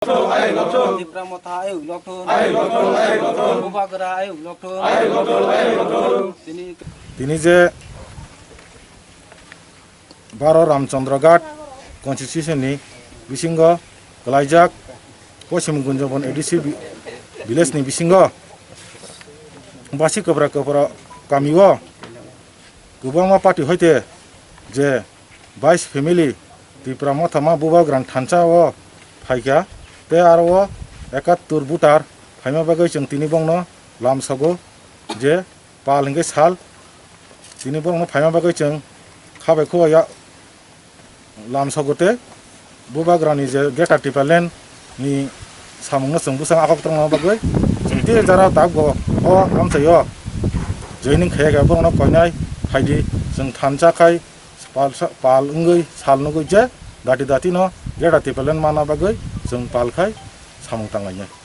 Dipramotha ayu lokthon Bubagara ayu lokthon তিনি যে 12 রামচন্দ্রঘাট কনস্টিটিউশননি বিসিঙ্গ গলাইজাক পশ্চিম গুঞ্জবন ADC ভিলেজनि বিসিঙ্গ বাসি কবরা কবরা গাमियाव गोबां पार्टी हयते जे 22 फेमिली Dipramotha बुबाग्रान थानसाओ फाइका ते आरो 71 बुटार फाइमा बागै जों तिनि बंनो लामसागो जे पाल हिंगे साल तिनि बंनो फाइमा बागै जों खाबायखौ या लामसागोते बुबाग्रानि जे गेटा टिपालेन नि सामुंनो जों बुसां आखकत्रंग बागै जों ते जारा दागो अ आमसायो जैनिं खायगा बंनो कयनाय फाइदि जों थानसाखाय पाल इंगै सालनुगै जे दाति दाति न गेटा टिपालेन माना बागै जों पालखाय सामुं तांगायनाय